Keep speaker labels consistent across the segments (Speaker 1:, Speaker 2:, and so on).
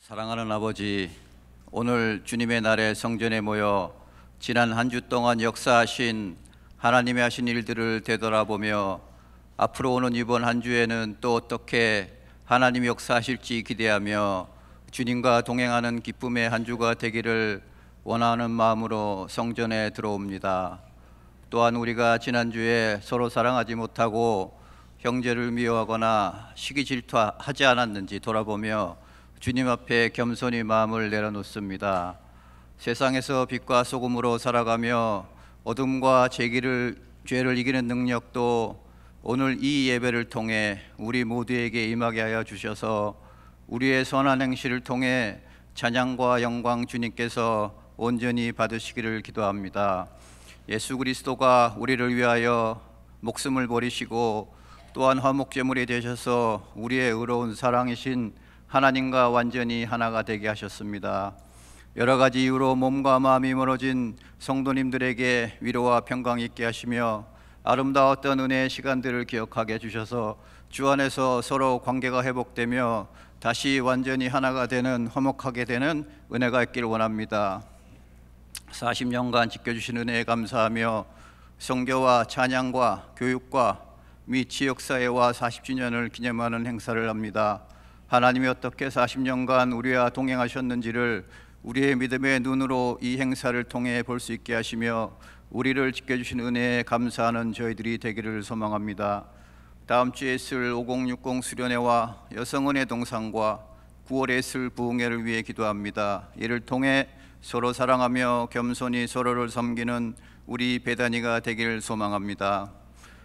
Speaker 1: 사랑하는 아버지, 오늘 주님의 날에 성전에 모여 지난 한 주 동안 역사하신 하나님의 하신 일들을 되돌아보며 앞으로 오는 이번 한 주에는 또 어떻게 하나님이 역사하실지 기대하며 주님과 동행하는 기쁨의 한 주가 되기를 원하는 마음으로 성전에 들어옵니다. 또한 우리가 지난주에 서로 사랑하지 못하고 형제를 미워하거나 시기 질투하지 않았는지 돌아보며 주님 앞에 겸손히 마음을 내려놓습니다. 세상에서 빛과 소금으로 살아가며 어둠과 죄를 이기는 능력도 오늘 이 예배를 통해 우리 모두에게 임하게 하여 주셔서 우리의 선한 행실을 통해 찬양과 영광 주님께서 온전히 받으시기를 기도합니다. 예수 그리스도가 우리를 위하여 목숨을 버리시고 또한 화목제물이 되셔서 우리의 의로운 사랑이신 하나님과 완전히 하나가 되게 하셨습니다. 여러 가지 이유로 몸과 마음이 멀어진 성도님들에게 위로와 평강 있게 하시며 아름다웠던 은혜의 시간들을 기억하게 해주셔서 주 안에서 서로 관계가 회복되며 다시 완전히 하나가 되는, 화목하게 되는 은혜가 있기를 원합니다. 40년간 지켜주신 은혜에 감사하며 선교와 찬양과 교육과 및 지역사회와 40주년을 기념하는 행사를 합니다. 하나님이 어떻게 40년간 우리와 동행하셨는지를 우리의 믿음의 눈으로 이 행사를 통해 볼 수 있게 하시며 우리를 지켜주신 은혜에 감사하는 저희들이 되기를 소망합니다. 다음 주에 있을 5060 수련회와 여성은혜 동상과 9월에 있을 부흥회를 위해 기도합니다. 이를 통해 서로 사랑하며 겸손히 서로를 섬기는 우리 배단이가 되기를 소망합니다.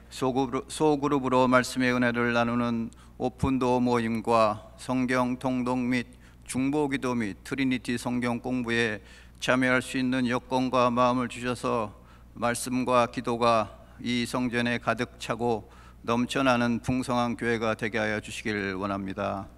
Speaker 1: 소그룹으로 말씀의 은혜를 나누는 오픈도어 모임과 성경 통독 및 중보기도 및 트리니티 성경 공부에 참여할 수 있는 여건과 마음을 주셔서 말씀과 기도가 이 성전에 가득 차고 넘쳐나는 풍성한 교회가 되게 하여 주시기를 원합니다.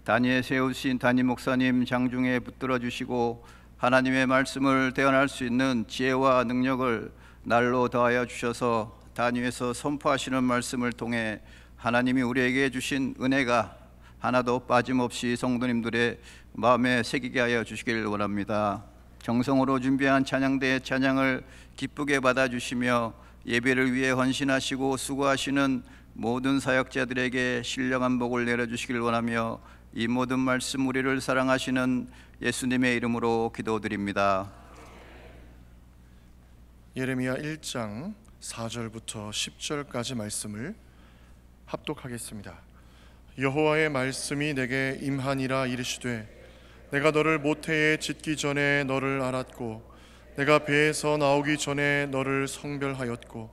Speaker 1: 단위에 세우신 담임 목사님 장중에 붙들어 주시고 하나님의 말씀을 대언할 수 있는 지혜와 능력을 날로 더하여 주셔서 단위에서 선포하시는 말씀을 통해 하나님이 우리에게 주신 은혜가 하나도 빠짐없이 성도님들의 마음에 새기게 하여 주시기를 원합니다. 정성으로 준비한 찬양대의 찬양을 기쁘게 받아주시며 예배를 위해 헌신하시고 수고하시는 모든 사역자들에게 신령한 복을 내려주시기를 원하며 이 모든 말씀 우리를 사랑하시는 예수님의 이름으로 기도드립니다.
Speaker 2: 예레미야 1장 4절부터 10절까지 말씀을 합독하겠습니다. 여호와의 말씀이 내게 임하니라. 이르시되 내가 너를 모태에 짓기 전에 너를 알았고 내가 배에서 나오기 전에 너를 성별하였고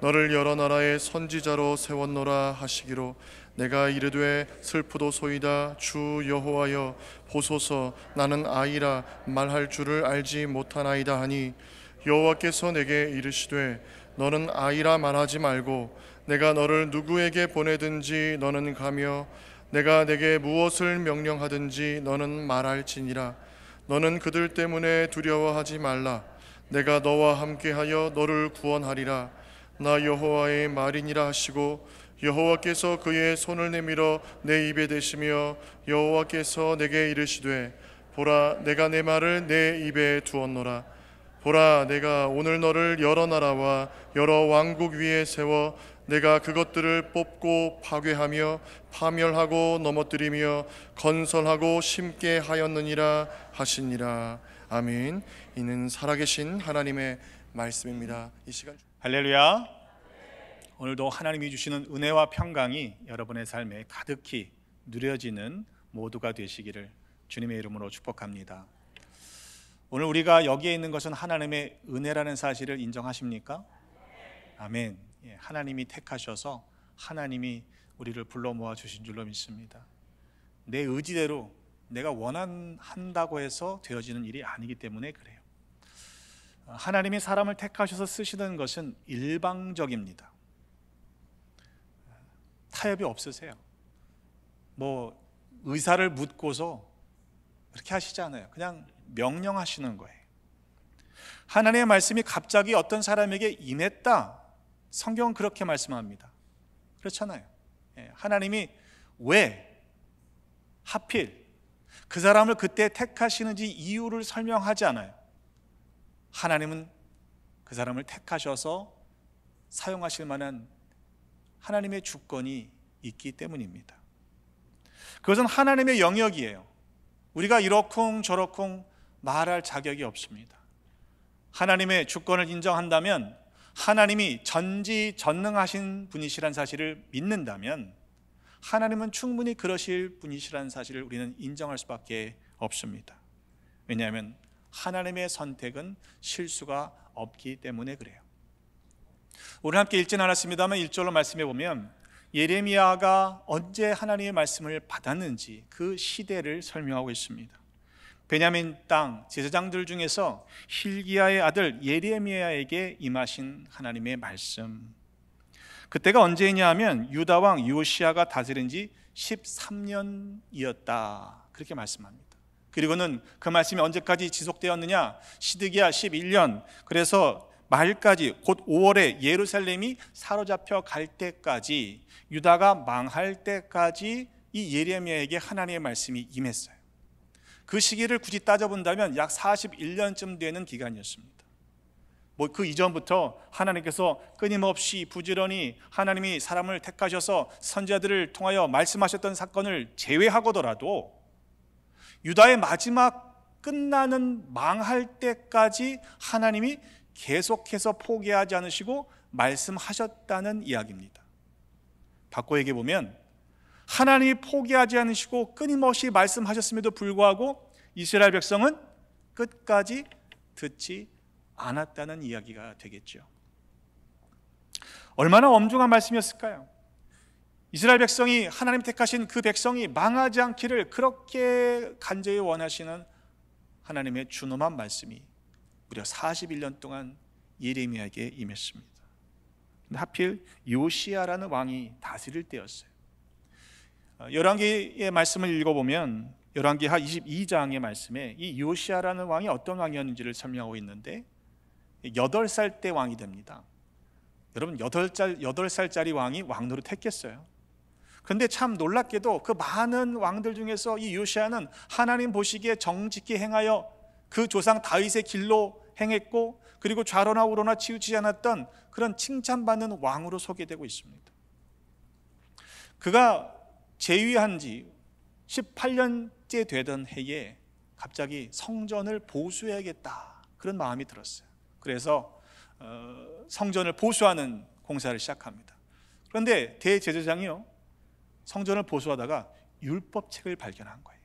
Speaker 2: 너를 여러 나라의 선지자로 세웠노라 하시기로 내가 이르되 슬프도소이다. 주 여호와여 보소서 나는 아이라 말할 줄을 알지 못하나이다 하니 여호와께서 내게 이르시되 너는 아이라 말하지 말고 내가 너를 누구에게 보내든지 너는 가며 내가 내게 무엇을 명령하든지 너는 말할지니라. 너는 그들 때문에 두려워하지 말라. 내가 너와 함께하여 너를 구원하리라. 나 여호와의 말이니라 하시고 여호와께서 그의 손을 내밀어 내 입에 대시며 여호와께서 내게 이르시되 보라 내가 내 말을 내 입에 두었노라. 보라 내가 오늘 너를 여러 나라와 여러 왕국 위에 세워 내가 그것들을 뽑고 파괴하며 파멸하고 넘어뜨리며 건설하고 심게 하였느니라 하시니라. 아멘. 이는 살아계신 하나님의 말씀입니다. 이 시간
Speaker 3: 할렐루야. 오늘도 하나님이 주시는 은혜와 평강이 여러분의 삶에 가득히 누려지는 모두가 되시기를 주님의 이름으로 축복합니다. 오늘 우리가 여기에 있는 것은 하나님의 은혜라는 사실을 인정하십니까? 아멘. 하나님이 택하셔서 하나님이 우리를 불러 모아 주신 줄로 믿습니다. 내 의지대로 내가 원한다고 해서 되어지는 일이 아니기 때문에 그래요. 하나님이 사람을 택하셔서 쓰시는 것은 일방적입니다. 타협이 없으세요. 의사를 묻고서 그렇게 하시지 않아요. 그냥 명령하시는 거예요. 하나님의 말씀이 갑자기 어떤 사람에게 임했다, 성경은 그렇게 말씀합니다. 그렇잖아요. 하나님이 왜 하필 그 사람을 그때 택하시는지 이유를 설명하지 않아요. 하나님은 그 사람을 택하셔서 사용하실 만한 하나님의 주권이 있기 때문입니다. 그것은 하나님의 영역이에요. 우리가 이러쿵 저러쿵 말할 자격이 없습니다. 하나님의 주권을 인정한다면, 하나님이 전지전능하신 분이시란 사실을 믿는다면, 하나님은 충분히 그러실 분이시란 사실을 우리는 인정할 수밖에 없습니다. 왜냐하면 하나님의 선택은 실수가 없기 때문에 그래요. 오늘 함께 읽진 않았습니다만 1절로 말씀해 보면 예레미야가 언제 하나님의 말씀을 받았는지 그 시대를 설명하고 있습니다. 베냐민 땅 제사장들 중에서 hil기야의 아들 예레미야에게 임하신 하나님의 말씀, 그때가 언제냐 하면 유다 왕 요시야가 다스린 지 13년이었다, 그렇게 말씀합니다. 그리고는 그 말씀이 언제까지 지속되었느냐, 시드기야 11년, 그래서 말까지, 곧 5월에 예루살렘이 사로잡혀 갈 때까지, 유다가 망할 때까지 이 예레미야에게 하나님의 말씀이 임했어요. 그 시기를 굳이 따져본다면 약 41년쯤 되는 기간이었습니다. 그 이전부터 하나님께서 끊임없이 부지런히 하나님이 사람을 택하셔서 선지자들을 통하여 말씀하셨던 사건을 제외하고더라도 유다의 마지막 끝나는 망할 때까지 하나님이 계속해서 포기하지 않으시고 말씀하셨다는 이야기입니다. 바꿔 얘기해 보면 하나님이 포기하지 않으시고 끊임없이 말씀하셨음에도 불구하고 이스라엘 백성은 끝까지 듣지 않았다는 이야기가 되겠죠. 얼마나 엄중한 말씀이었을까요? 이스라엘 백성이, 하나님 택하신 그 백성이 망하지 않기를 그렇게 간절히 원하시는 하나님의 준엄한 말씀이 무려 41년 동안 예레미야에게 임했습니다. 근데 하필 요시야라는 왕이 다스릴 때였어요. 열왕기의 말씀을 읽어보면 열왕기하 22장의 말씀에 이 요시야라는 왕이 어떤 왕이었는지를 설명하고 있는데 8살 때 왕이 됩니다. 여러분, 8살짜리 왕이 왕노릇 했겠어요? 그런데 참 놀랍게도 그 많은 왕들 중에서 이 요시야는 하나님 보시기에 정직히 행하여 그 조상 다윗의 길로 행했고, 그리고 좌로나 우로나 치우치지 않았던 그런 칭찬받는 왕으로 소개되고 있습니다. 그가 재위한 지 18년째 되던 해에 갑자기 성전을 보수해야겠다, 그런 마음이 들었어요. 그래서 성전을 보수하는 공사를 시작합니다. 그런데 대제사장이요, 성전을 보수하다가 율법책을 발견한 거예요.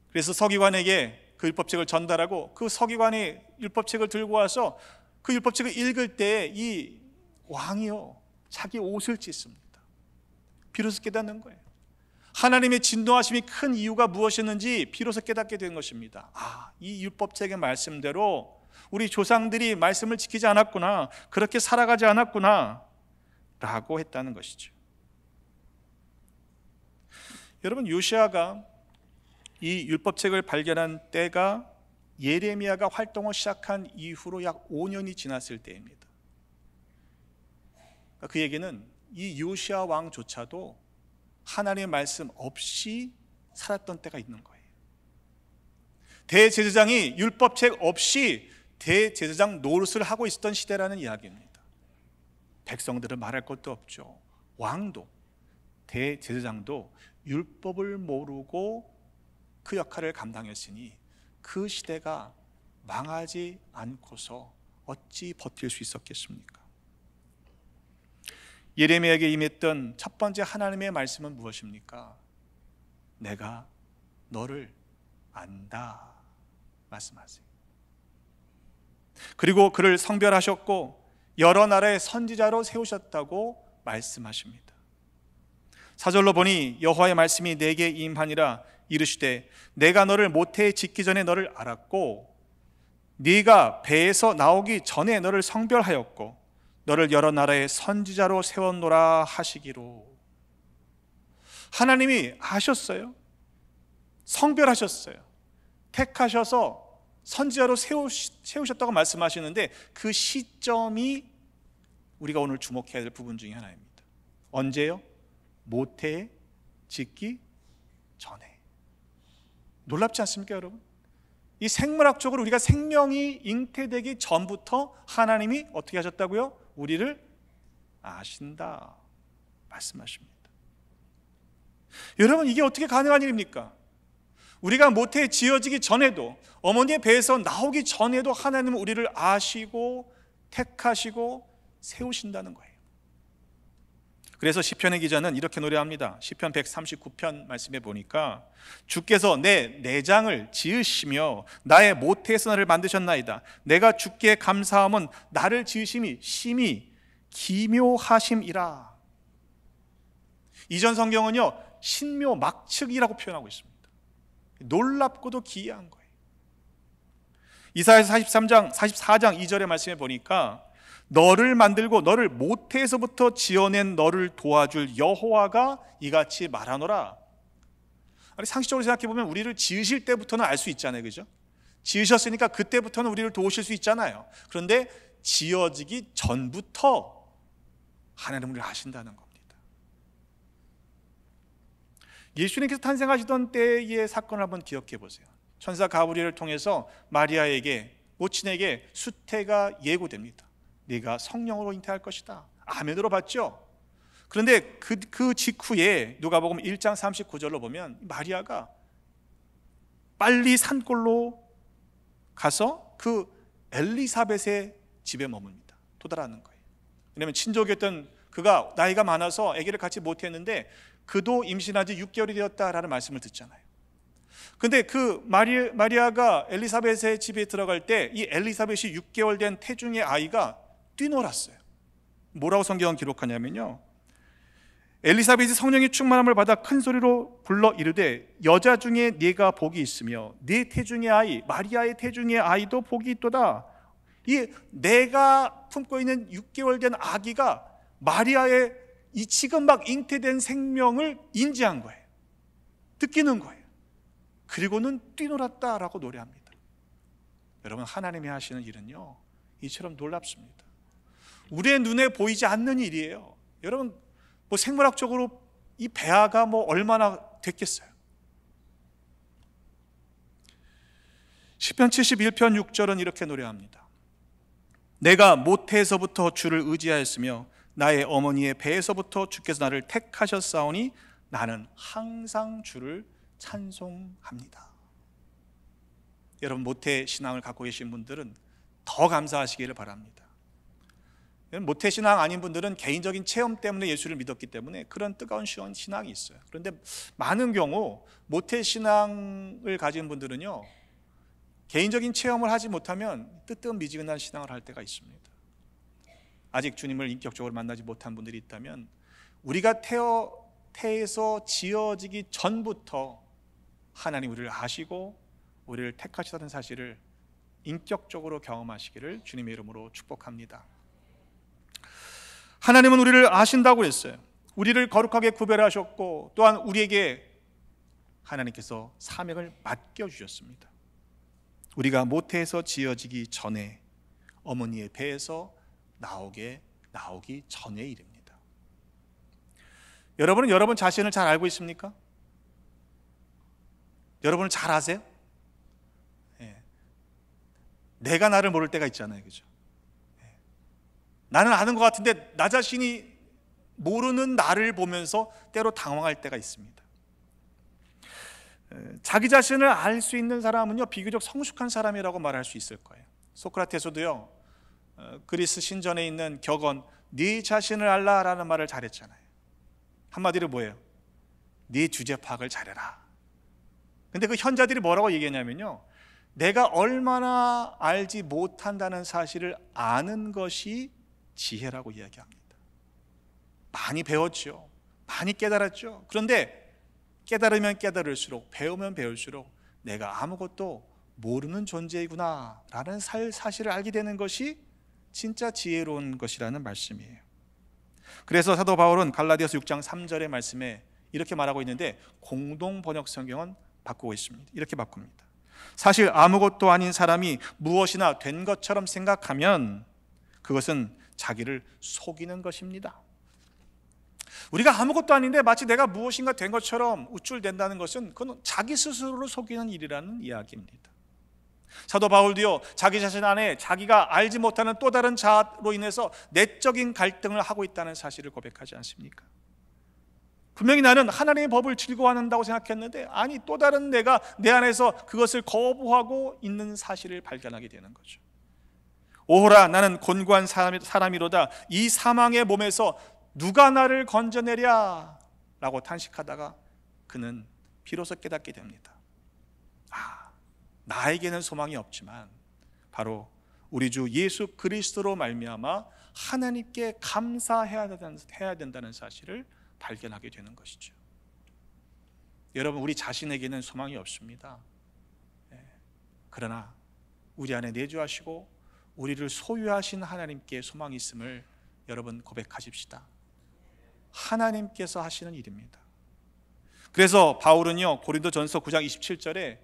Speaker 3: 그래서 서기관에게 그 율법책을 전달하고, 그 서기관이 율법책을 들고 와서 그 율법책을 읽을 때 이 왕이요 자기 옷을 찢습니다. 비로소 깨닫는 거예요. 하나님의 진노하심이 큰 이유가 무엇이었는지 비로소 깨닫게 된 것입니다. 이 율법책의 말씀대로 우리 조상들이 말씀을 지키지 않았구나, 그렇게 살아가지 않았구나 라고 했다는 것이죠. 여러분, 요시야가 이 율법책을 발견한 때가 예레미야가 활동을 시작한 이후로 약 5년이 지났을 때입니다. 그 얘기는 이 요시야 왕조차도 하나님의 말씀 없이 살았던 때가 있는 거예요. 대제사장이 율법책 없이 대제사장 노릇을 하고 있었던 시대라는 이야기입니다. 백성들은 말할 것도 없죠. 왕도, 대제사장도 율법을 모르고 그 역할을 감당했으니 그 시대가 망하지 않고서 어찌 버틸 수 있었겠습니까? 예레미야에게 임했던 첫 번째 하나님의 말씀은 무엇입니까? 내가 너를 안다 말씀하세요. 그리고 그를 성별하셨고 여러 나라의 선지자로 세우셨다고 말씀하십니다. 4절로 보니 여호와의 말씀이 내게 임하니라 이르시되 내가 너를 모태에 짓기 전에 너를 알았고 네가 배에서 나오기 전에 너를 성별하였고 너를 여러 나라의 선지자로 세웠노라 하시기로. 하나님이 아셨어요. 성별하셨어요. 택하셔서 선지자로 세우셨다고 말씀하시는데 그 시점이 우리가 오늘 주목해야 될 부분 중에 하나입니다. 언제요? 모태에 짓기 전에. 놀랍지 않습니까, 여러분? 이 생물학적으로 우리가 생명이 잉태되기 전부터 하나님이 어떻게 하셨다고요? 우리를 아신다 말씀하십니다. 여러분, 이게 어떻게 가능한 일입니까? 우리가 모태에 지어지기 전에도, 어머니의 배에서 나오기 전에도 하나님은 우리를 아시고 택하시고 세우신다는 거예요. 그래서 시편의 기자는 이렇게 노래합니다. 시편 139편 말씀에 보니까 주께서 내 내장을 지으시며 나의 모태에서 나를 만드셨나이다. 내가 주께 감사함은 나를 지으심이 심히 기묘하심이라. 이전 성경은요, 신묘 막측이라고 표현하고 있습니다. 놀랍고도 기이한 거예요. 이사야서 44장 2절의 말씀에 보니까 너를 만들고 너를 모태에서부터 지어낸 너를 도와줄 여호와가 이같이 말하노라. 아니, 상식적으로 생각해 보면 우리를 지으실 때부터는 알 수 있잖아요, 그죠? 지으셨으니까 그때부터는 우리를 도우실 수 있잖아요. 그런데 지어지기 전부터 하나님은 우리를 아신다는 겁니다. 예수님께서 탄생하시던 때의 사건을 한번 기억해 보세요. 천사 가브리엘을 통해서 마리아에게, 모친에게 수태가 예고됩니다. 네가 성령으로 잉태할 것이다. 아멘으로 봤죠? 그런데 그 직후에 누가복음 1장 39절로 보면 마리아가 빨리 산골로 가서 그 엘리사벳의 집에 머뭅니다. 도달하는 거예요. 왜냐하면 친족이었던 그가 나이가 많아서 아기를 같이 못했는데 그도 임신한 지 6개월이 되었다라는 말씀을 듣잖아요. 근데 그 마리아가 엘리사벳의 집에 들어갈 때 이 엘리사벳이 6개월 된 태중의 아이가 뛰놀았어요. 뭐라고 성경은 기록하냐면요, 엘리사벳이 성령의 충만함을 받아 큰 소리로 불러 이르되 여자 중에 네가 복이 있으며 네 태중의 아이, 마리아의 태중의 아이도 복이 있도다. 이 내가 품고 있는 6개월 된 아기가 마리아의 이 지금 막 잉태된 생명을 인지한 거예요. 느끼는 거예요. 그리고는 뛰놀았다라고 노래합니다. 여러분, 하나님이 하시는 일은요, 이처럼 놀랍습니다. 우리의 눈에 보이지 않는 일이에요. 여러분, 뭐 생물학적으로 이 배아가 뭐 얼마나 됐겠어요? 시편 71편 6절은 이렇게 노래합니다. 내가 모태에서부터 주를 의지하였으며 나의 어머니의 배에서부터 주께서 나를 택하셨사오니 나는 항상 주를 찬송합니다. 여러분, 모태 신앙을 갖고 계신 분들은 더 감사하시기를 바랍니다. 모태 신앙 아닌 분들은 개인적인 체험 때문에 예수를 믿었기 때문에 그런 뜨거운 신앙이 있어요. 그런데 많은 경우 모태 신앙을 가진 분들은요, 개인적인 체험을 하지 못하면 뜨뜻미지근한 신앙을 할 때가 있습니다. 아직 주님을 인격적으로 만나지 못한 분들이 있다면 우리가 태에서 지어지기 전부터 하나님 우리를 아시고 우리를 택하시다는 사실을 인격적으로 경험하시기를 주님의 이름으로 축복합니다. 하나님은 우리를 아신다고 했어요. 우리를 거룩하게 구별하셨고 또한 우리에게 하나님께서 사명을 맡겨주셨습니다. 우리가 모태에서 지어지기 전에 어머니의 배에서 나오기 전의 일입니다. 여러분은 여러분 자신을 잘 알고 있습니까? 여러분은 잘 아세요? 예. 내가 나를 모를 때가 있잖아요, 그죠? 예. 나는 아는 것 같은데 나 자신이 모르는 나를 보면서 때로 당황할 때가 있습니다. 자기 자신을 알 수 있는 사람은요, 비교적 성숙한 사람이라고 말할 수 있을 거예요. 소크라테스도요, 그리스 신전에 있는 격언 네 자신을 알라라는 말을 잘했잖아요. 한마디로 뭐예요? 네 주제 파악을 잘해라. 근데 그 현자들이 뭐라고 얘기했냐면요, 내가 얼마나 알지 못한다는 사실을 아는 것이 지혜라고 이야기합니다. 많이 배웠죠. 많이 깨달았죠. 그런데 깨달으면 깨달을수록, 배우면 배울수록 내가 아무것도 모르는 존재이구나 라는 사실을 알게 되는 것이 진짜 지혜로운 것이라는 말씀이에요. 그래서 사도 바울은 갈라디아서 6장 3절의 말씀에 이렇게 말하고 있는데 공동 번역 성경은 바꾸고 있습니다. 이렇게 바꿉니다. 사실 아무것도 아닌 사람이 무엇이나 된 것처럼 생각하면 그것은 자기를 속이는 것입니다. 우리가 아무것도 아닌데 마치 내가 무엇인가 된 것처럼 우쭐댄다는 것은 그건 자기 스스로를 속이는 일이라는 이야기입니다. 사도 바울도요, 자기 자신 안에 자기가 알지 못하는 또 다른 자아로 인해서 내적인 갈등을 하고 있다는 사실을 고백하지 않습니까? 분명히 나는 하나님의 법을 즐거워한다고 생각했는데 아니 또 다른 내가 내 안에서 그것을 거부하고 있는 사실을 발견하게 되는 거죠. 오호라 나는 곤고한 사람이로다. 이 사망의 몸에서 누가 나를 건져내랴 라고 탄식하다가 그는 비로소 깨닫게 됩니다. 나에게는 소망이 없지만 바로 우리 주 예수 그리스도로 말미암아 하나님께 감사해야 된다는 사실을 발견하게 되는 것이죠. 여러분, 우리 자신에게는 소망이 없습니다. 그러나 우리 안에 내주하시고 우리를 소유하신 하나님께 소망이 있음을 여러분 고백하십시다. 하나님께서 하시는 일입니다. 그래서 바울은요, 고린도전서 9장 27절에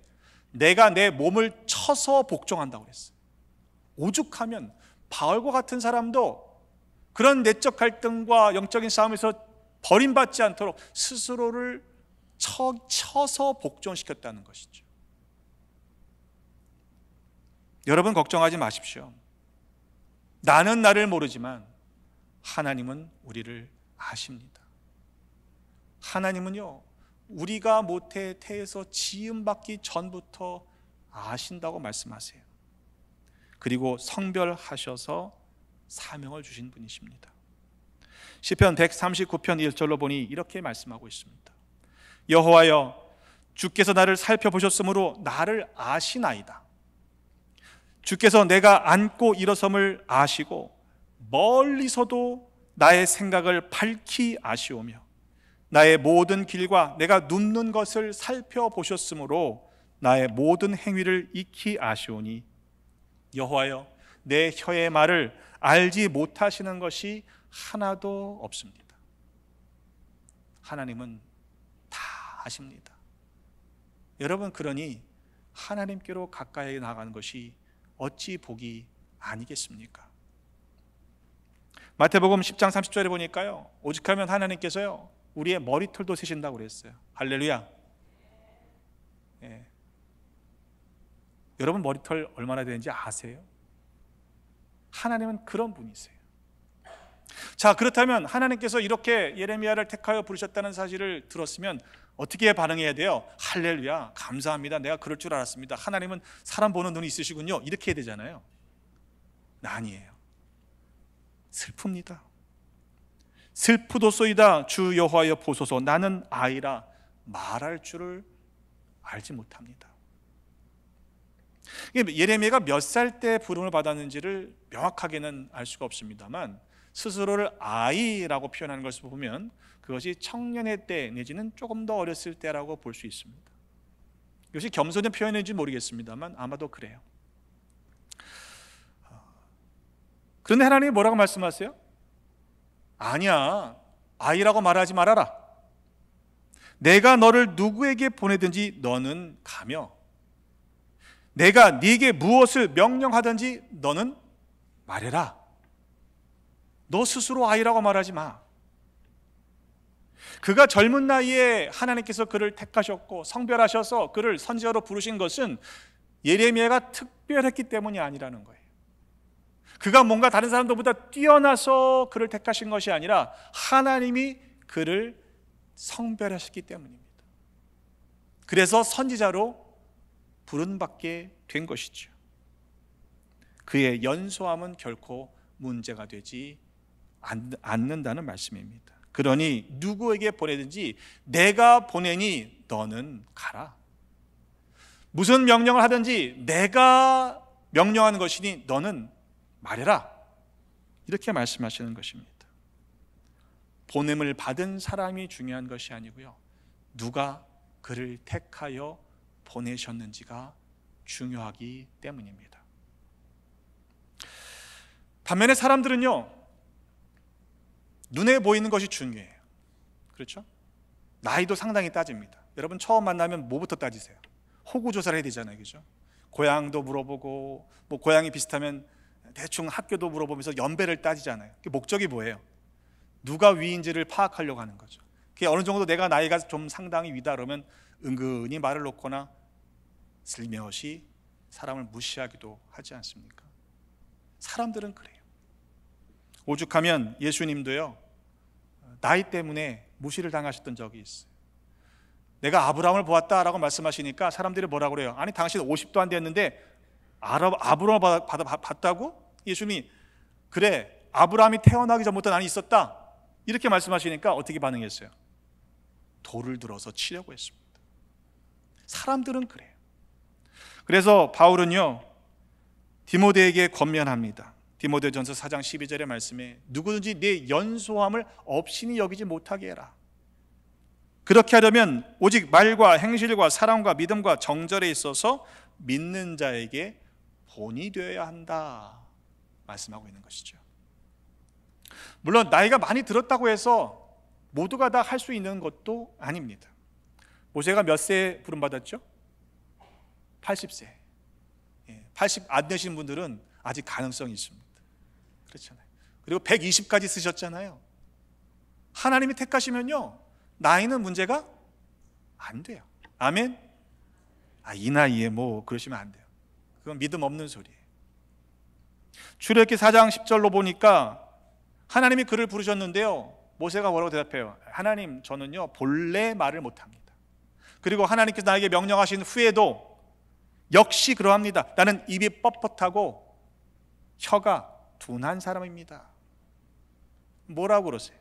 Speaker 3: 내가 내 몸을 쳐서 복종한다고 그랬어요. 오죽하면 바울과 같은 사람도 그런 내적 갈등과 영적인 싸움에서 버림받지 않도록 스스로를 쳐서 복종시켰다는 것이죠. 여러분 걱정하지 마십시오. 나는 나를 모르지만 하나님은 우리를 아십니다. 하나님은요, 우리가 모태 태에서 지음받기 전부터 아신다고 말씀하세요. 그리고 성별하셔서 사명을 주신 분이십니다. 시편 139편 1절로 보니 이렇게 말씀하고 있습니다. 여호와여, 주께서 나를 살펴보셨으므로 나를 아시나이다. 주께서 내가 앉고 일어섬을 아시고 멀리서도 나의 생각을 밝히 아시오며 나의 모든 길과 내가 눕는 것을 살펴보셨으므로 나의 모든 행위를 익히 아시오니 여호와여, 내 혀의 말을 알지 못하시는 것이 하나도 없습니다. 하나님은 다 아십니다. 여러분, 그러니 하나님께로 가까이 나가는 것이 어찌 복이 아니겠습니까? 마태복음 10장 30절에 보니까요, 오직하면 하나님께서요 우리의 머리털도 세신다고 그랬어요. 할렐루야. 여러분 머리털 얼마나 되는지 아세요? 하나님은 그런 분이세요. 자, 그렇다면 하나님께서 이렇게 예레미야를 택하여 부르셨다는 사실을 들었으면 어떻게 반응해야 돼요? 할렐루야, 감사합니다. 내가 그럴 줄 알았습니다. 하나님은 사람 보는 눈이 있으시군요. 이렇게 해야 되잖아요. 아니에요. 슬픕니다. 슬프도소이다. 주 여호와여 보소서. 나는 아이라 말할 줄을 알지 못합니다. 예레미야가 몇 살 때 부름을 받았는지를 명확하게는 알 수가 없습니다만 스스로를 아이라고 표현하는 것을 보면 그것이 청년의 때 내지는 조금 더 어렸을 때라고 볼 수 있습니다. 이것이 겸손의 표현인지 모르겠습니다만 아마도 그래요. 그런데 하나님이 뭐라고 말씀하세요? 아니야, 아이라고 말하지 말아라. 내가 너를 누구에게 보내든지 너는 가며 내가 네게 무엇을 명령하든지 너는 말해라. 너 스스로 아이라고 말하지 마. 그가 젊은 나이에 하나님께서 그를 택하셨고 성별하셔서 그를 선지자로 부르신 것은 예레미야가 특별했기 때문이 아니라는 거예요. 그가 뭔가 다른 사람들보다 뛰어나서 그를 택하신 것이 아니라 하나님이 그를 성별하셨기 때문입니다. 그래서 선지자로 부름받게 된 것이죠. 그의 연소함은 결코 문제가 되지 않는다는 말씀입니다. 그러니 누구에게 보내든지 내가 보내니 너는 가라. 무슨 명령을 하든지 내가 명령하는 것이니 너는 말해라. 이렇게 말씀하시는 것입니다. 보냄을 받은 사람이 중요한 것이 아니고요, 누가 그를 택하여 보내셨는지가 중요하기 때문입니다. 반면에 사람들은요, 눈에 보이는 것이 중요해요. 그렇죠? 나이도 상당히 따집니다. 여러분 처음 만나면 뭐부터 따지세요? 호구 조사를 해야 되잖아요. 그죠? 고향도 물어보고, 뭐 고향이 비슷하면 대충 학교도 물어보면서 연배를 따지잖아요. 그 목적이 뭐예요? 누가 위인지를 파악하려고 하는 거죠. 그게 어느 정도 내가 나이가 좀 상당히 위다 그러면 은근히 말을 놓거나 슬며시 사람을 무시하기도 하지 않습니까? 사람들은 그래요. 오죽하면 예수님도요, 나이 때문에 무시를 당하셨던 적이 있어요. 내가 아브라함을 보았다라고 말씀하시니까 사람들이 뭐라고 그래요? 아니 당신 50도 안 됐는데 아브라함을 봤다고? 예수님이 그래, 아브라함이 태어나기 전부터 나는 있었다 이렇게 말씀하시니까 어떻게 반응했어요? 돌을 들어서 치려고 했습니다. 사람들은 그래요. 그래서 바울은요, 디모데에게 권면합니다. 디모데전서 4장 12절의 말씀에 누구든지 내 연소함을 업신이 여기지 못하게 해라. 그렇게 하려면 오직 말과 행실과 사랑과 믿음과 정절에 있어서 믿는 자에게 본이 되어야 한다 말씀하고 있는 것이죠. 물론 나이가 많이 들었다고 해서 모두가 다 할 수 있는 것도 아닙니다. 모세가 몇 세에 부름받았죠? 80세. 80 안 되신 분들은 아직 가능성이 있습니다. 그렇잖아요. 그리고 120까지 쓰셨잖아요. 하나님이 택하시면요, 나이는 문제가 안 돼요. 아멘? 이 나이에 뭐 그러시면 안 돼요. 그건 믿음 없는 소리예요. 출애굽기 4장 10절로 보니까 하나님이 그를 부르셨는데요, 모세가 뭐라고 대답해요? 하나님, 저는요 본래 말을 못합니다. 그리고 하나님께서 나에게 명령하신 후에도 역시 그러합니다. 나는 입이 뻣뻣하고 혀가 둔한 사람입니다. 뭐라고 그러세요?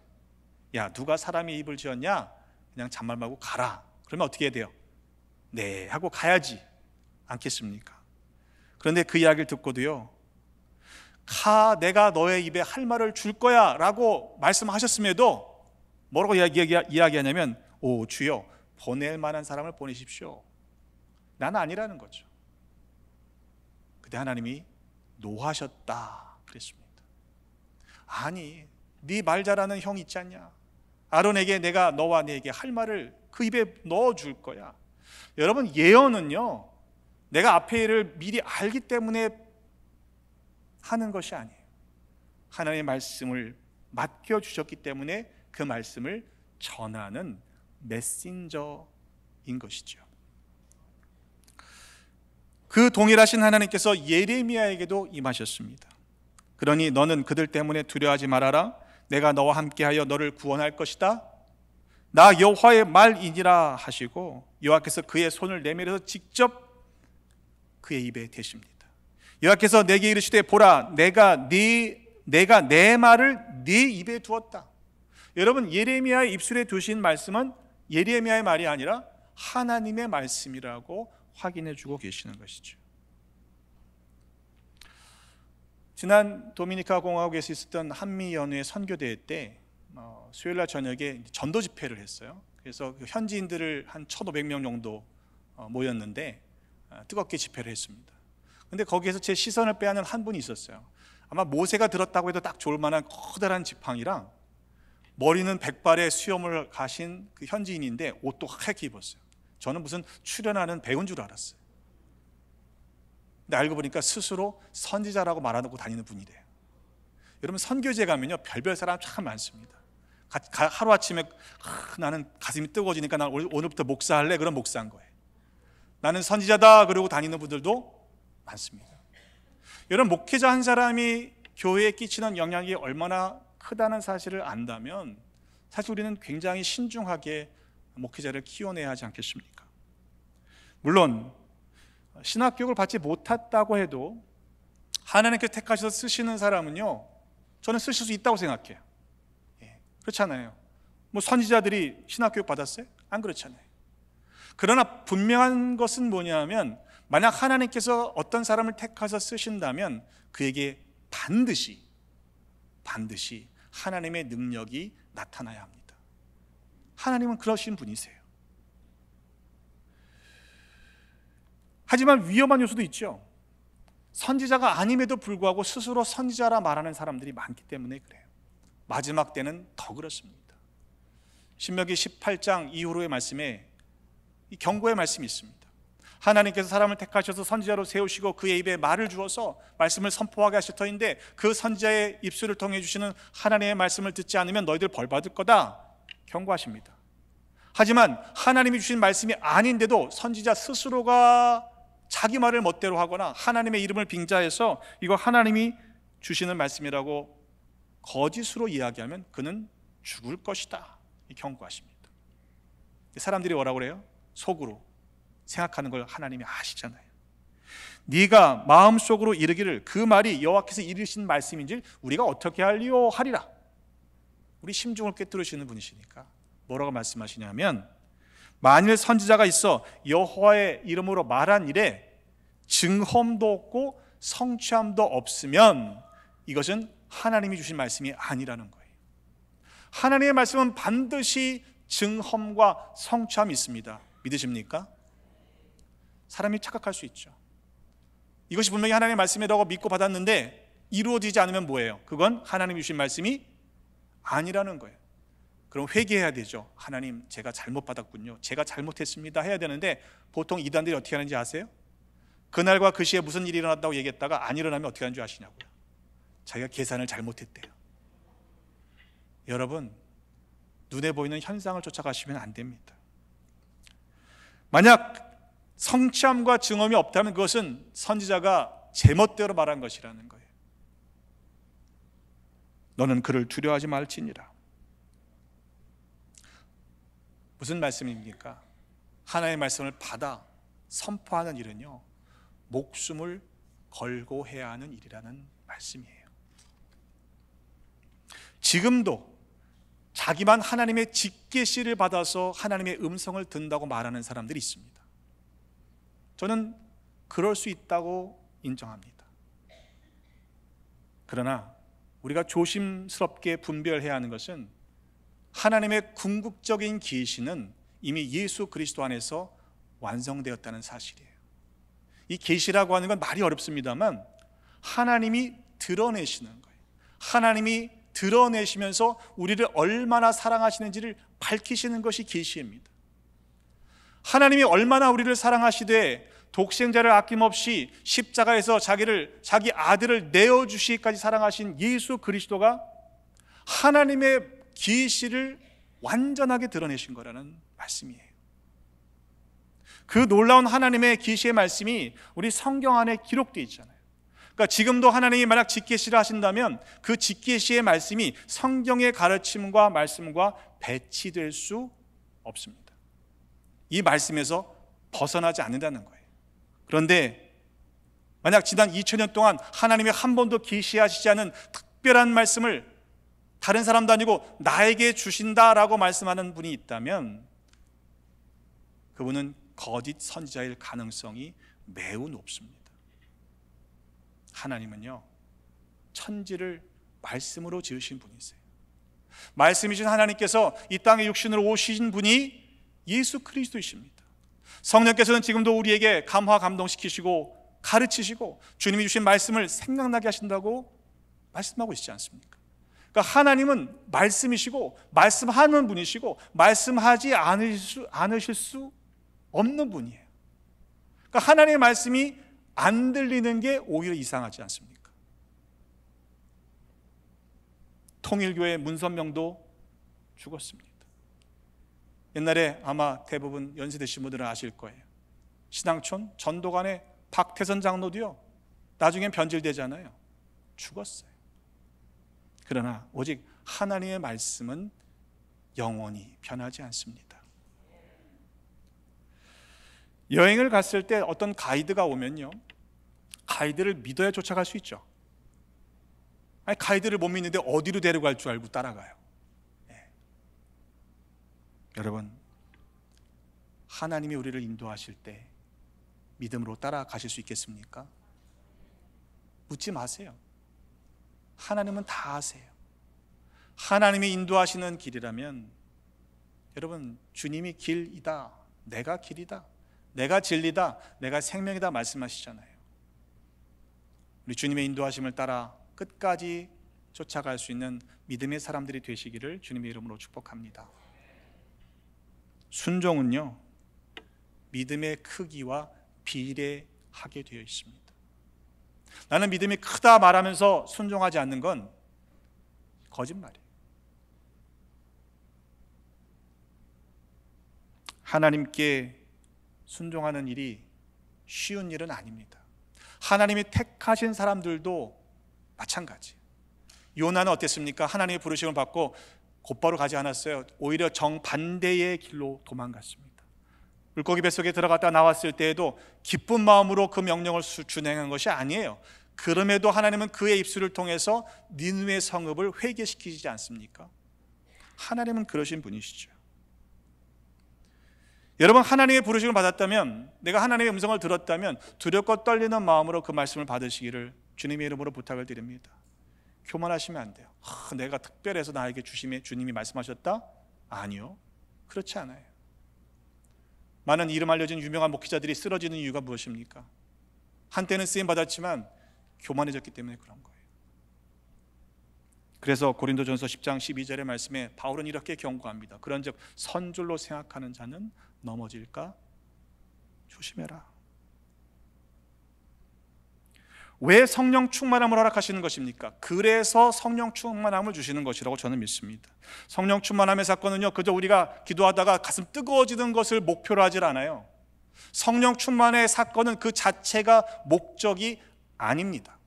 Speaker 3: 야, 누가 사람의 입을 지었냐? 그냥 잔말 말고 가라. 그러면 어떻게 해야 돼요? 네 하고 가야지 않겠습니까? 그런데 그 이야기를 듣고도요, 내가 너의 입에 할 말을 줄 거야 라고 말씀하셨음에도 뭐라고 이야기하냐면 오 주여, 보낼 만한 사람을 보내십시오. 나는 아니라는 거죠. 그때 하나님이 노하셨다 그랬습니다. 아니, 네 말 잘하는 형 있지 않냐? 아론에게 내가 너와 내게 할 말을 그 입에 넣어줄 거야. 여러분, 예언은요, 내가 앞의 일을 미리 알기 때문에 하는 것이 아니에요. 하나님의 말씀을 맡겨주셨기 때문에 그 말씀을 전하는 메신저인 것이죠. 그 동일하신 하나님께서 예레미야에게도 임하셨습니다. 그러니 너는 그들 때문에 두려워하지 말아라. 내가 너와 함께하여 너를 구원할 것이다. 나 여호와의 말이니라 하시고 여호와께서 그의 손을 내밀어서 직접 그의 입에 대십니다. 여호와께서 내게 이르시되 보라, 내가 내 말을 네 입에 두었다. 여러분, 예레미야의 입술에 두신 말씀은 예레미야의 말이 아니라 하나님의 말씀이라고 확인해 주고 계시는 것이죠. 지난 도미니카 공화국에서 있었던 한미 연회 선교대회 때 수요일날 저녁에 전도 집회를 했어요. 그래서 현지인들을 한 1,500명 정도 모였는데 뜨겁게 집회를 했습니다. 근데 거기에서 제 시선을 빼앗는 한 분이 있었어요. 아마 모세가 들었다고 해도 딱 좋을 만한 커다란 지팡이랑 머리는 백발의 수염을 가신 그 현지인인데 옷도 하얗게 입었어요. 저는 무슨 출연하는 배우인 줄 알았어요. 근데 알고 보니까 스스로 선지자라고 말하고 다니는 분이래요. 여러분, 선교제 가면요 별별 사람 참 많습니다. 하루아침에 나는 가슴이 뜨거워지니까 난 오늘부터 목사할래. 그럼 목사한 거예요. 나는 선지자다 그러고 다니는 분들도 많습니다. 여러분, 목회자 한 사람이 교회에 끼치는 영향이 얼마나 크다는 사실을 안다면 사실 우리는 굉장히 신중하게 목회자를 키워내야 하지 않겠습니까? 물론 신학교육을 받지 못했다고 해도 하나님께서 택하셔서 쓰시는 사람은요, 저는 쓰실 수 있다고 생각해요. 그렇잖아요. 뭐 선지자들이 신학교육 받았어요? 안 그렇잖아요. 그러나 분명한 것은 뭐냐면 만약 하나님께서 어떤 사람을 택하셔서 쓰신다면 그에게 반드시 하나님의 능력이 나타나야 합니다. 하나님은 그러신 분이세요. 하지만 위험한 요소도 있죠. 선지자가 아님에도 불구하고 스스로 선지자라 말하는 사람들이 많기 때문에 그래요. 마지막 때는 더 그렇습니다. 신명기 18장 이후로의 말씀에 이 경고의 말씀이 있습니다. 하나님께서 사람을 택하셔서 선지자로 세우시고 그의 입에 말을 주어서 말씀을 선포하게 하실 터인데 그 선지자의 입술을 통해 주시는 하나님의 말씀을 듣지 않으면 너희들 벌 받을 거다 경고하십니다. 하지만 하나님이 주신 말씀이 아닌데도 선지자 스스로가 자기 말을 멋대로 하거나 하나님의 이름을 빙자해서 이거 하나님이 주시는 말씀이라고 거짓으로 이야기하면 그는 죽을 것이다 경고하십니다. 사람들이 뭐라고 그래요? 속으로 생각하는 걸 하나님이 아시잖아요. 네가 마음속으로 이르기를 그 말이 여호와께서 이르신 말씀인지 우리가 어떻게 하리요 하리라. 우리 심중을 꿰뚫으시는 분이시니까 뭐라고 말씀하시냐면 만일 선지자가 있어 여호와의 이름으로 말한 일에 증험도 없고 성취함도 없으면 이것은 하나님이 주신 말씀이 아니라는 거예요. 하나님의 말씀은 반드시 증험과 성취함이 있습니다. 믿으십니까? 사람이 착각할 수 있죠. 이것이 분명히 하나님의 말씀이라고 믿고 받았는데 이루어지지 않으면 뭐예요? 그건 하나님이 주신 말씀이 아니라는 거예요. 그럼 회개해야 되죠. 하나님, 제가 잘못 받았군요. 제가 잘못했습니다 해야 되는데 보통 이단들이 어떻게 하는지 아세요? 그날과 그 시에 무슨 일이 일어났다고 얘기했다가 안 일어나면 어떻게 하는 줄 아시냐고요. 자기가 계산을 잘못했대요. 여러분, 눈에 보이는 현상을 쫓아가시면 안 됩니다. 만약 성취함과 증험이 없다면 그것은 선지자가 제멋대로 말한 것이라는 거예요. 너는 그를 두려워하지 말지니라. 무슨 말씀입니까? 하나님의 말씀을 받아 선포하는 일은요, 목숨을 걸고 해야 하는 일이라는 말씀이에요. 지금도 자기만 하나님의 직계시를 받아서 하나님의 음성을 듣는다고 말하는 사람들이 있습니다. 저는 그럴 수 있다고 인정합니다. 그러나 우리가 조심스럽게 분별해야 하는 것은 하나님의 궁극적인 계시는 이미 예수 그리스도 안에서 완성되었다는 사실이에요. 이 계시라고 하는 건 말이 어렵습니다만 하나님이 드러내시는 거예요. 하나님이 드러내시면서 우리를 얼마나 사랑하시는지를 밝히시는 것이 계시입니다. 하나님이 얼마나 우리를 사랑하시되 독생자를 아낌없이 십자가에서 자기 아들을 내어주시기까지 사랑하신 예수 그리스도가 하나님의 계시를 완전하게 드러내신 거라는 말씀이에요. 그 놀라운 하나님의 계시의 말씀이 우리 성경 안에 기록되어 있잖아요. 그러니까 지금도 하나님이 만약 직계시를 하신다면 그 직계시의 말씀이 성경의 가르침과 말씀과 배치될 수 없습니다. 이 말씀에서 벗어나지 않는다는 거예요. 그런데 만약 지난 2000년 동안 하나님이 한 번도 계시하시지 않은 특별한 말씀을 다른 사람도 아니고 나에게 주신다라고 말씀하는 분이 있다면 그분은 거짓 선지자일 가능성이 매우 높습니다. 하나님은요, 천지를 말씀으로 지으신 분이세요. 말씀이신 하나님께서 이 땅에 육신으로 오신 분이 예수 그리스도이십니다. 성령께서는 지금도 우리에게 감화 감동시키시고 가르치시고 주님이 주신 말씀을 생각나게 하신다고 말씀하고 있지 않습니까? 그러니까 하나님은 말씀이시고 말씀하는 분이시고 말씀하지 않으실 수 없는 분이에요. 그러니까 하나님의 말씀이 안 들리는 게 오히려 이상하지 않습니까? 통일교회 문선명도 죽었습니다. 옛날에 아마 대부분 연세 드신 분들은 아실 거예요. 신앙촌 전도관의 박태선 장로도요, 나중엔 변질되잖아요. 죽었어요. 그러나 오직 하나님의 말씀은 영원히 변하지 않습니다. 여행을 갔을 때 어떤 가이드가 오면요, 가이드를 믿어야 쫓아갈 수 있죠. 아니, 가이드를 못 믿는데 어디로 데려갈 줄 알고 따라가요. 여러분, 하나님이 우리를 인도하실 때 믿음으로 따라가실 수 있겠습니까? 묻지 마세요. 하나님은 다 아세요. 하나님이 인도하시는 길이라면 여러분, 주님이 길이다, 내가 길이다, 내가 진리다, 내가 생명이다 말씀하시잖아요. 우리 주님의 인도하심을 따라 끝까지 쫓아갈 수 있는 믿음의 사람들이 되시기를 주님의 이름으로 축복합니다. 순종은요, 믿음의 크기와 비례하게 되어 있습니다. 나는 믿음이 크다 말하면서 순종하지 않는 건 거짓말이에요. 하나님께 순종하는 일이 쉬운 일은 아닙니다. 하나님이 택하신 사람들도 마찬가지. 요나는 어땠습니까? 하나님의 부르심을 받고 곧바로 가지 않았어요. 오히려 정반대의 길로 도망갔습니다. 물고기 뱃속에 들어갔다 나왔을 때에도 기쁜 마음으로 그 명령을 준행한 것이 아니에요. 그럼에도 하나님은 그의 입술을 통해서 니느웨 성읍을 회개시키지 않습니까? 하나님은 그러신 분이시죠. 여러분, 하나님의 부르심을 받았다면, 내가 하나님의 음성을 들었다면 두렵고 떨리는 마음으로 그 말씀을 받으시기를 주님의 이름으로 부탁을 드립니다. 교만하시면 안 돼요. 내가 특별해서 나에게 주님이 말씀하셨다? 아니요, 그렇지 않아요. 많은 이름 알려진 유명한 목회자들이 쓰러지는 이유가 무엇입니까? 한때는 쓰임 받았지만 교만해졌기 때문에 그런 거예요. 그래서 고린도전서 10장 12절의 말씀에 바울은 이렇게 경고합니다. 그런즉 선줄로 생각하는 자는 넘어질까 조심해라. 왜 성령 충만함을 허락하시는 것입니까? 그래서 성령 충만함을 주시는 것이라고 저는 믿습니다. 성령 충만함의 사건은요, 그저 우리가 기도하다가 가슴 뜨거워지는 것을 목표로 하질 않아요. 성령 충만의 사건은 그 자체가 목적이 아닙니다.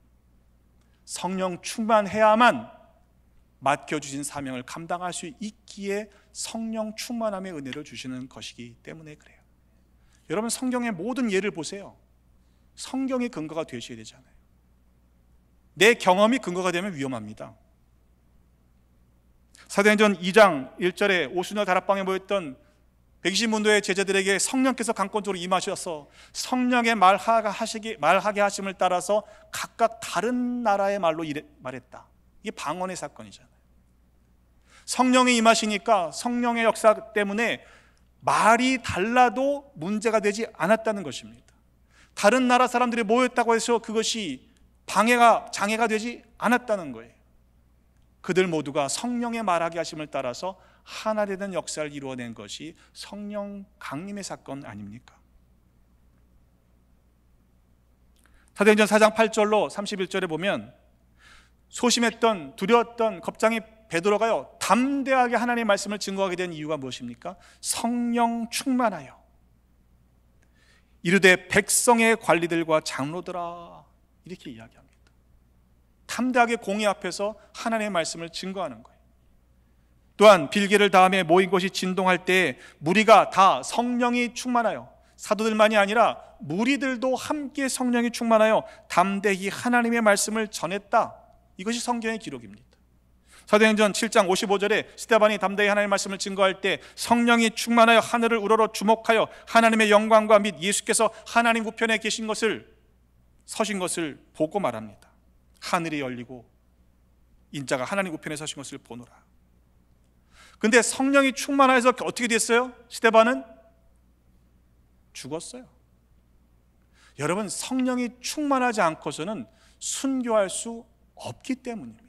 Speaker 3: 성령 충만해야만 맡겨주신 사명을 감당할 수 있기에 성령 충만함의 은혜를 주시는 것이기 때문에 그래요. 여러분, 성경의 모든 예를 보세요. 성경이 근거가 되셔야 되잖아요. 내 경험이 근거가 되면 위험합니다. 사도행전 2장 1절에 오순절 다락방에 모였던 120문도의 제자들에게 성령께서 강권적으로 임하셔서 성령의 말하게 하심을 따라서 각각 다른 나라의 말로 말했다. 이게 방언의 사건이잖아요. 성령이 임하시니까 성령의 역사 때문에 말이 달라도 문제가 되지 않았다는 것입니다. 다른 나라 사람들이 모였다고 해서 그것이 장애가 되지 않았다는 거예요. 그들 모두가 성령의 말하게 하심을 따라서 하나 되는 역사를 이루어낸 것이 성령 강림의 사건 아닙니까? 사도행전 4장 8절로 31절에 보면 소심했던 두려웠던 겁장이 베드로가요, 담대하게 하나님의 말씀을 증거하게 된 이유가 무엇입니까? 성령 충만하여 이르되 백성의 관리들과 장로들아, 이렇게 이야기합니다. 담대하게 공의 앞에서 하나님의 말씀을 증거하는 거예요. 또한 빌개를 다음에 모인 곳이 진동할 때 무리가 다 성령이 충만하여, 사도들만이 아니라 무리들도 함께 성령이 충만하여 담대히 하나님의 말씀을 전했다. 이것이 성경의 기록입니다. 사도행전 7장 55절에 스데반이 담대히 하나님의 말씀을 증거할 때 성령이 충만하여 하늘을 우러러 주목하여 하나님의 영광과 및 예수께서 하나님 우편에 서신 것을 보고 말합니다. 하늘이 열리고 인자가 하나님 우편에 서신 것을 보노라. 근데 성령이 충만해서 어떻게 됐어요? 스데반은 죽었어요. 여러분, 성령이 충만하지 않고서는 순교할 수 없기 때문입니다.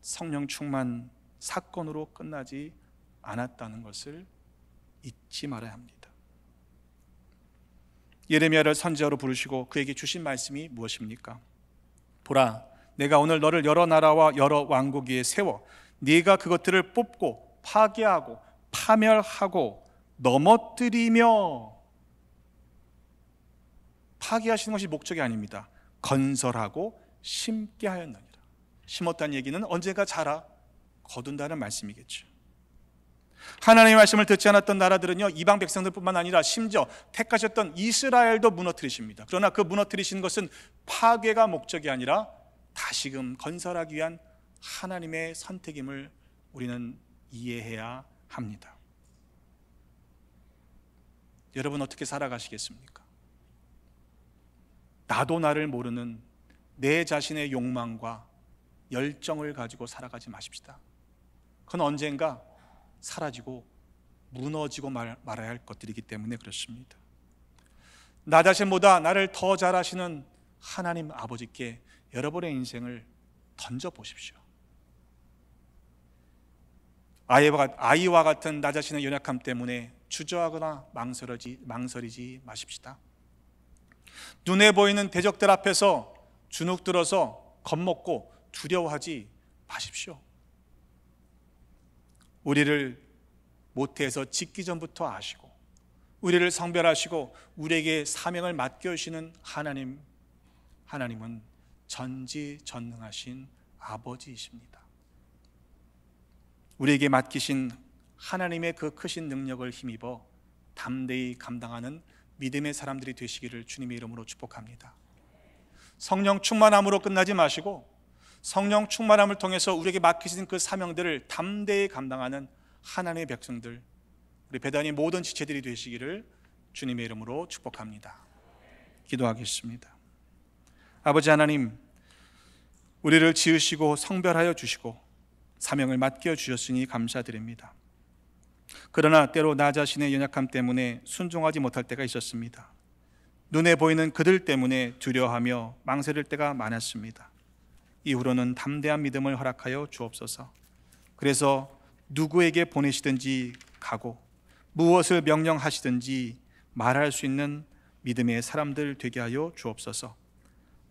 Speaker 3: 성령 충만 사건으로 끝나지 않았다는 것을 잊지 말아야 합니다. 예레미야를 선지자로 부르시고 그에게 주신 말씀이 무엇입니까? 보라, 내가 오늘 너를 여러 나라와 여러 왕국 위에 세워 네가 그것들을 뽑고 파괴하고 파멸하고 넘어뜨리며, 파괴하시는 것이 목적이 아닙니다. 건설하고 심게 하였느니라. 심었다는 얘기는 언제가 자라 거둔다는 말씀이겠죠. 하나님의 말씀을 듣지 않았던 나라들은요, 이방 백성들뿐만 아니라 심지어 택하셨던 이스라엘도 무너뜨리십니다. 그러나 그 무너뜨리신 것은 파괴가 목적이 아니라 다시금 건설하기 위한 하나님의 선택임을 우리는 이해해야 합니다. 여러분, 어떻게 살아가시겠습니까? 나도 나를 모르는 내 자신의 욕망과 열정을 가지고 살아가지 마십시다. 그건 언젠가 사라지고 무너지고 말아야 할 것들이기 때문에 그렇습니다. 나 자신보다 나를 더 잘 아시는 하나님 아버지께 여러분의 인생을 던져보십시오. 아이와 같은 나 자신의 연약함 때문에 주저하거나 망설이지 마십시다. 눈에 보이는 대적들 앞에서 주눅들어서 겁먹고 두려워하지 마십시오. 우리를 모태에서 짓기 전부터 아시고 우리를 성별하시고 우리에게 사명을 맡겨주시는 하나님은 전지전능하신 아버지이십니다. 우리에게 맡기신 하나님의 그 크신 능력을 힘입어 담대히 감당하는 믿음의 사람들이 되시기를 주님의 이름으로 축복합니다. 성령 충만함으로 끝나지 마시고 성령 충만함을 통해서 우리에게 맡기신 그 사명들을 담대히 감당하는 하나님의 백성들, 우리 배단의 모든 지체들이 되시기를 주님의 이름으로 축복합니다. 기도하겠습니다. 아버지 하나님, 우리를 지으시고 성별하여 주시고 사명을 맡겨 주셨으니 감사드립니다. 그러나 때로 나 자신의 연약함 때문에 순종하지 못할 때가 있었습니다. 눈에 보이는 그들 때문에 두려워하며 망설일 때가 많았습니다. 이후로는 담대한 믿음을 허락하여 주옵소서. 그래서 누구에게 보내시든지 가고 무엇을 명령하시든지 말할 수 있는 믿음의 사람들 되게 하여 주옵소서.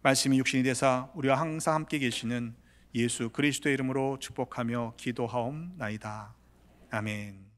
Speaker 3: 말씀이 육신이 되사 우리와 항상 함께 계시는 예수 그리스도의 이름으로 축복하며 기도하옵나이다. 아멘.